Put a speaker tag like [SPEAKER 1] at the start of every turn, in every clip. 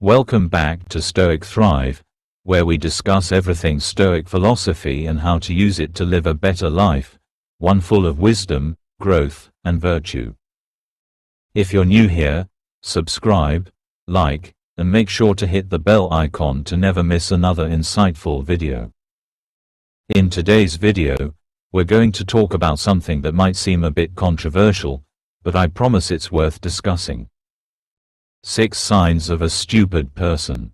[SPEAKER 1] Welcome back to Stoic Thrive, where we discuss everything Stoic philosophy and how to use it to live a better life, one full of wisdom, growth, and virtue. If you're new here, subscribe, like, and make sure to hit the bell icon to never miss another insightful video. In today's video, we're going to talk about something that might seem a bit controversial, but I promise it's worth discussing. 6 signs of a stupid person.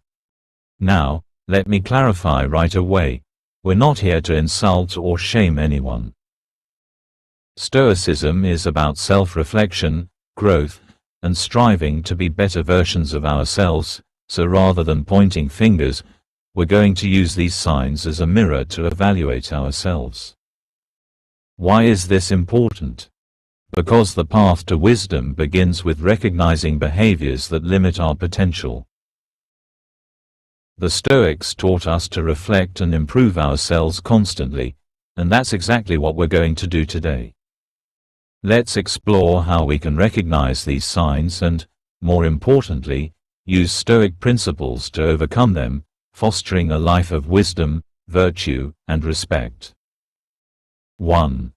[SPEAKER 1] Now, let me clarify right away, we're not here to insult or shame anyone. Stoicism is about self-reflection, growth, and striving to be better versions of ourselves, so rather than pointing fingers, we're going to use these signs as a mirror to evaluate ourselves. Why is this important? Because the path to wisdom begins with recognizing behaviors that limit our potential. The Stoics taught us to reflect and improve ourselves constantly, and that's exactly what we're going to do today. Let's explore how we can recognize these signs and, more importantly, use Stoic principles to overcome them, fostering a life of wisdom, virtue, and respect. 1.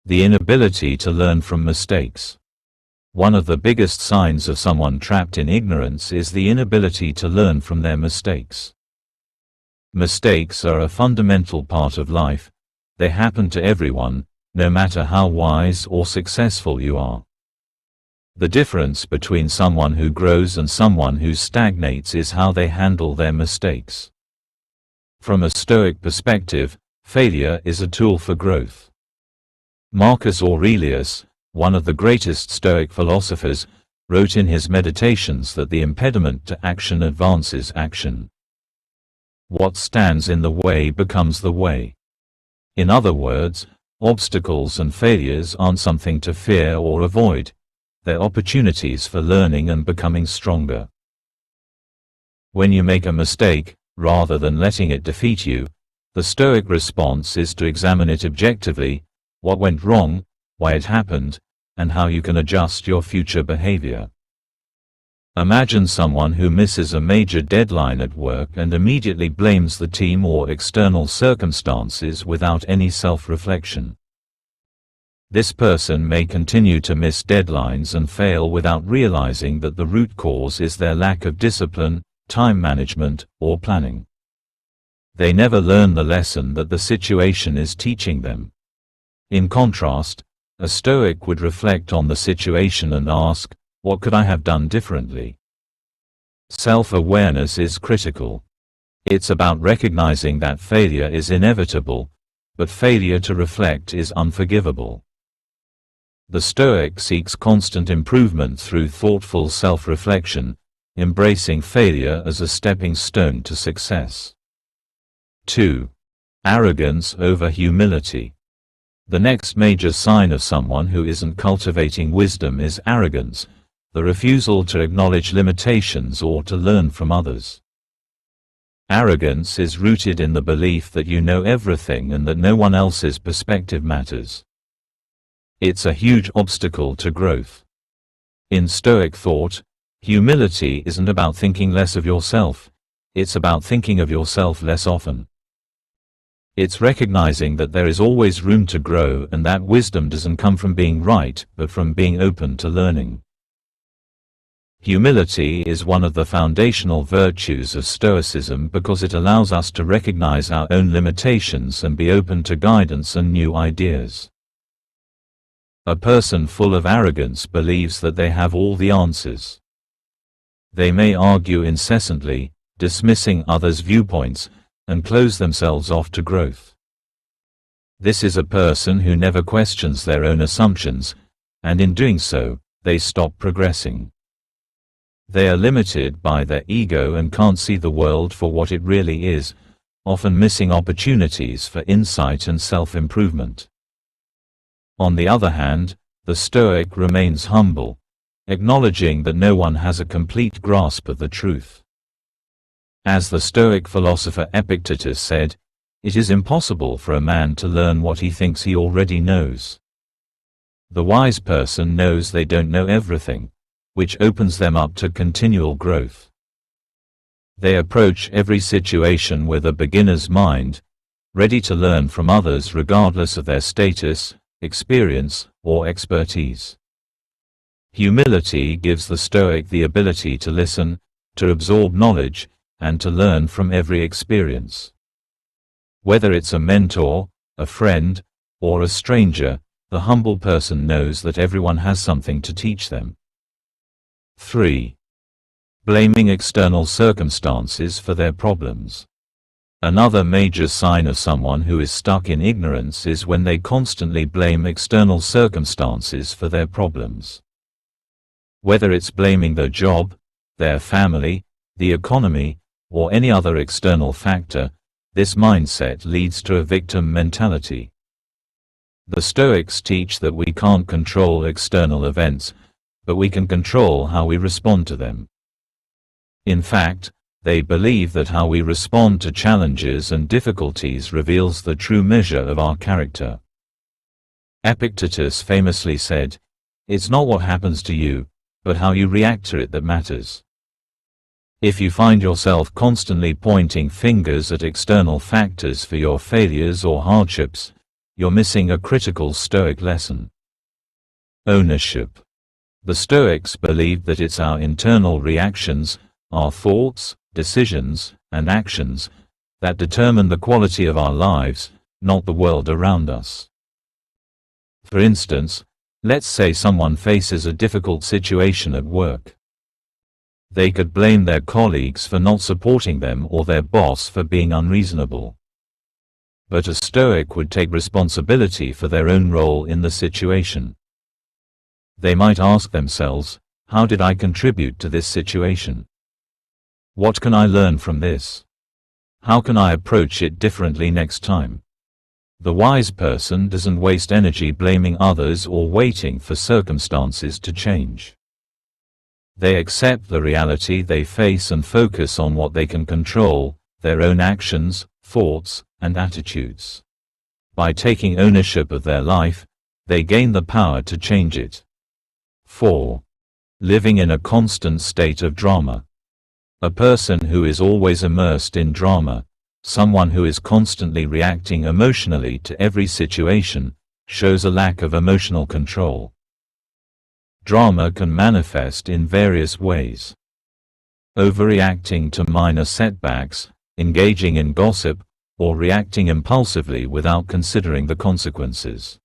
[SPEAKER 1] The inability to learn from mistakes. One of the biggest signs of someone trapped in ignorance is the inability to learn from their mistakes. Mistakes are a fundamental part of life. They happen to everyone, no matter how wise or successful you are. The difference between someone who grows and someone who stagnates is how they handle their mistakes. From a Stoic perspective, failure is a tool for growth. Marcus Aurelius, one of the greatest Stoic philosophers, wrote in his Meditations that the impediment to action advances action. What stands in the way becomes the way. In other words, obstacles and failures aren't something to fear or avoid. They're opportunities for learning and becoming stronger. When you make a mistake, rather than letting it defeat you, the Stoic response is to examine it objectively, what went wrong, why it happened, and how you can adjust your future behavior. Imagine someone who misses a major deadline at work and immediately blames the team or external circumstances without any self-reflection. This person may continue to miss deadlines and fail without realizing that the root cause is their lack of discipline, time management, or planning. They never learn the lesson that the situation is teaching them. In contrast, a Stoic would reflect on the situation and ask, what could I have done differently? Self-awareness is critical. It's about recognizing that failure is inevitable, but failure to reflect is unforgivable. The Stoic seeks constant improvement through thoughtful self-reflection, embracing failure as a stepping stone to success. 2. Arrogance over humility. The next major sign of someone who isn't cultivating wisdom is arrogance, the refusal to acknowledge limitations or to learn from others. Arrogance is rooted in the belief that you know everything and that no one else's perspective matters. It's a huge obstacle to growth. In Stoic thought, humility isn't about thinking less of yourself, it's about thinking of yourself less often. It's recognizing that there is always room to grow and that wisdom doesn't come from being right, but from being open to learning. Humility is one of the foundational virtues of Stoicism because it allows us to recognize our own limitations and be open to guidance and new ideas. A person full of arrogance believes that they have all the answers. They may argue incessantly, dismissing others' viewpoints, and close themselves off to growth. This is a person who never questions their own assumptions, and in doing so, they stop progressing. They are limited by their ego and can't see the world for what it really is, often missing opportunities for insight and self-improvement. On the other hand, the Stoic remains humble, acknowledging that no one has a complete grasp of the truth. As the Stoic philosopher Epictetus said, it is impossible for a man to learn what he thinks he already knows. The wise person knows they don't know everything, which opens them up to continual growth. They approach every situation with a beginner's mind, ready to learn from others regardless of their status, experience, or expertise. Humility gives the Stoic the ability to listen, to absorb knowledge, and to learn from every experience. Whether it's a mentor, a friend, or a stranger, the humble person knows that everyone has something to teach them. 3. Blaming external circumstances for their problems. Another major sign of someone who is stuck in ignorance is when they constantly blame external circumstances for their problems. Whether it's blaming their job, their family, the economy, or any other external factor, this mindset leads to a victim mentality. The Stoics teach that we can't control external events, but we can control how we respond to them. In fact, they believe that how we respond to challenges and difficulties reveals the true measure of our character. Epictetus famously said, "It's not what happens to you, but how you react to it that matters." If you find yourself constantly pointing fingers at external factors for your failures or hardships, you're missing a critical Stoic lesson. Ownership. The Stoics believe that it's our internal reactions, our thoughts, decisions, and actions, that determine the quality of our lives, not the world around us. For instance, let's say someone faces a difficult situation at work. They could blame their colleagues for not supporting them or their boss for being unreasonable. But a Stoic would take responsibility for their own role in the situation. They might ask themselves, how did I contribute to this situation? What can I learn from this? How can I approach it differently next time? The wise person doesn't waste energy blaming others or waiting for circumstances to change. They accept the reality they face and focus on what they can control, their own actions, thoughts, and attitudes. By taking ownership of their life, they gain the power to change it. 4. Living in a constant state of drama. A person who is always immersed in drama, someone who is constantly reacting emotionally to every situation, shows a lack of emotional control. Drama can manifest in various ways. Overreacting to minor setbacks, engaging in gossip, or reacting impulsively without considering the consequences.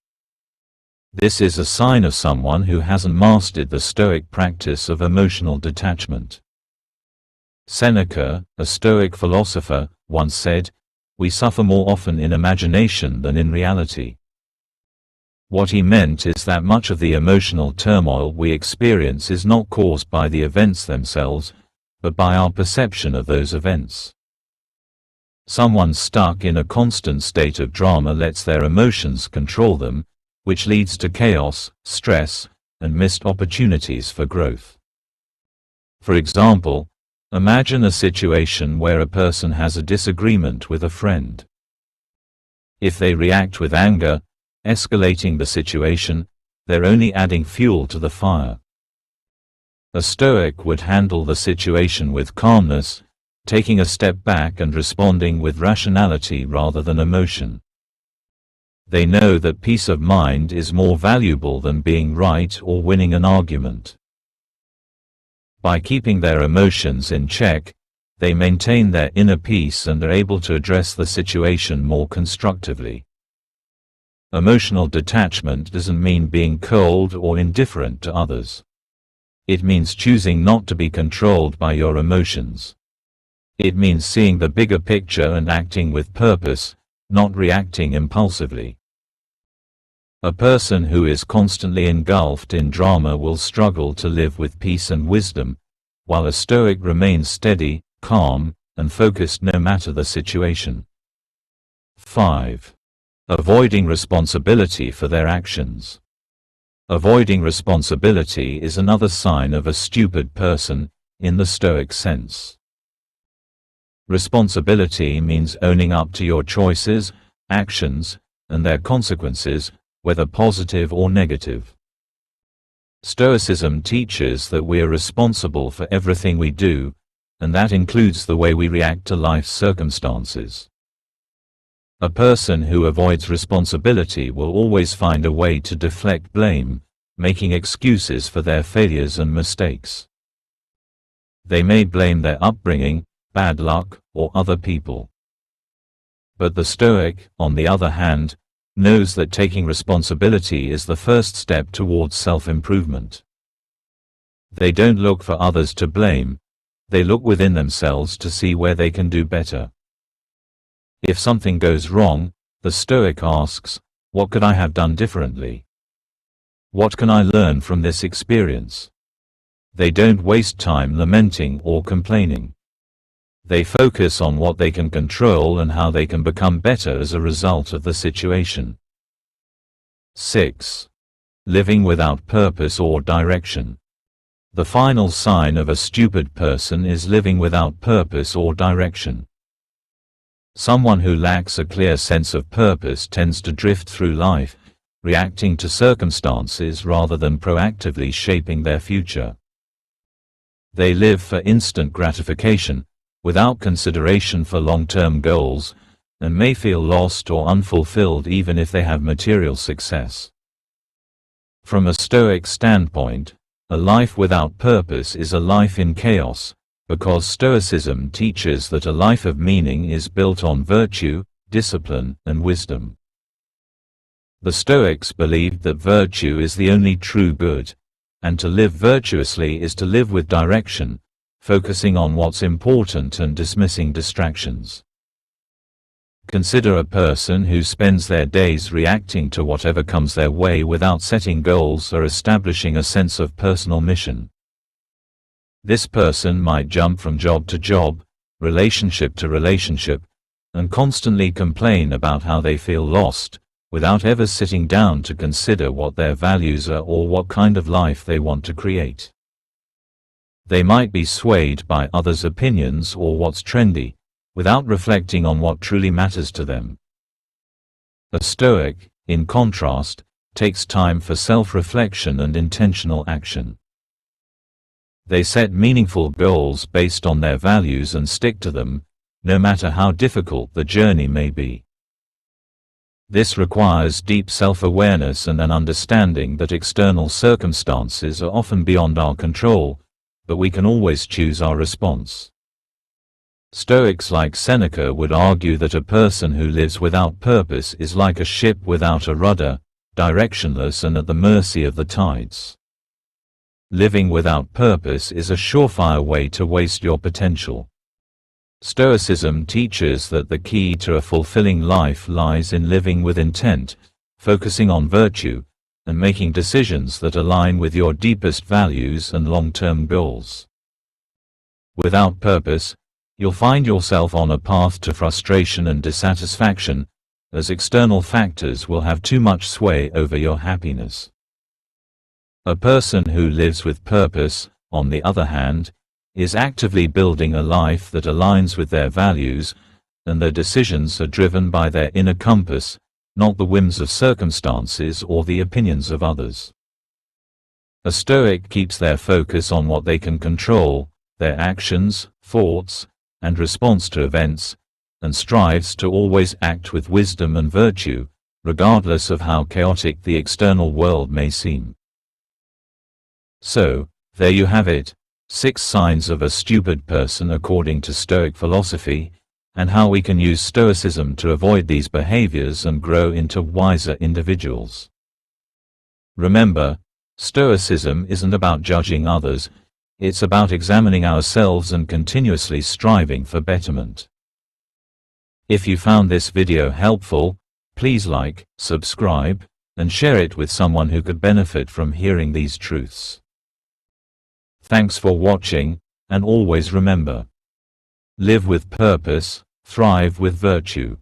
[SPEAKER 1] This is a sign of someone who hasn't mastered the Stoic practice of emotional detachment. Seneca, a Stoic philosopher, once said, "We suffer more often in imagination than in reality." What he meant is that much of the emotional turmoil we experience is not caused by the events themselves, but by our perception of those events. Someone stuck in a constant state of drama lets their emotions control them, which leads to chaos, stress, and missed opportunities for growth. For example, imagine a situation where a person has a disagreement with a friend. If they react with anger, escalating the situation, they're only adding fuel to the fire. A Stoic would handle the situation with calmness, taking a step back and responding with rationality rather than emotion. They know that peace of mind is more valuable than being right or winning an argument. By keeping their emotions in check, they maintain their inner peace and are able to address the situation more constructively. Emotional detachment doesn't mean being cold or indifferent to others. It means choosing not to be controlled by your emotions. It means seeing the bigger picture and acting with purpose, not reacting impulsively. A person who is constantly engulfed in drama will struggle to live with peace and wisdom, while a Stoic remains steady, calm, and focused no matter the situation. 5. Avoiding responsibility for their actions. Avoiding responsibility is another sign of a stupid person, in the Stoic sense. Responsibility means owning up to your choices, actions, and their consequences, whether positive or negative. Stoicism teaches that we are responsible for everything we do, and that includes the way we react to life's circumstances. A person who avoids responsibility will always find a way to deflect blame, making excuses for their failures and mistakes. They may blame their upbringing, bad luck, or other people. But the Stoic, on the other hand, knows that taking responsibility is the first step towards self-improvement. They don't look for others to blame, they look within themselves to see where they can do better. If something goes wrong, the Stoic asks, what could I have done differently? What can I learn from this experience? They don't waste time lamenting or complaining. They focus on what they can control and how they can become better as a result of the situation. 6. Living without purpose or direction. The final sign of a stupid person is living without purpose or direction. Someone who lacks a clear sense of purpose tends to drift through life, reacting to circumstances rather than proactively shaping their future. They live for instant gratification, without consideration for long-term goals, and may feel lost or unfulfilled even if they have material success. From a Stoic standpoint, a life without purpose is a life in chaos, because Stoicism teaches that a life of meaning is built on virtue, discipline, and wisdom. The Stoics believed that virtue is the only true good, and to live virtuously is to live with direction, focusing on what's important and dismissing distractions. Consider a person who spends their days reacting to whatever comes their way without setting goals or establishing a sense of personal mission. This person might jump from job to job, relationship to relationship, and constantly complain about how they feel lost, without ever sitting down to consider what their values are or what kind of life they want to create. They might be swayed by others' opinions or what's trendy, without reflecting on what truly matters to them. A Stoic, in contrast, takes time for self-reflection and intentional action. They set meaningful goals based on their values and stick to them, no matter how difficult the journey may be. This requires deep self-awareness and an understanding that external circumstances are often beyond our control, but we can always choose our response. Stoics like Seneca would argue that a person who lives without purpose is like a ship without a rudder, directionless and at the mercy of the tides. Living without purpose is a surefire way to waste your potential. Stoicism teaches that the key to a fulfilling life lies in living with intent, focusing on virtue, and making decisions that align with your deepest values and long-term goals. Without purpose, you'll find yourself on a path to frustration and dissatisfaction, as external factors will have too much sway over your happiness. A person who lives with purpose, on the other hand, is actively building a life that aligns with their values, and their decisions are driven by their inner compass, not the whims of circumstances or the opinions of others. A Stoic keeps their focus on what they can control, their actions, thoughts, and response to events, and strives to always act with wisdom and virtue, regardless of how chaotic the external world may seem. So, there you have it, 6 signs of a stupid person according to Stoic philosophy, and how we can use Stoicism to avoid these behaviors and grow into wiser individuals. Remember, Stoicism isn't about judging others, it's about examining ourselves and continuously striving for betterment. If you found this video helpful, please like, subscribe, and share it with someone who could benefit from hearing these truths. Thanks for watching, and always remember: live with purpose, thrive with virtue.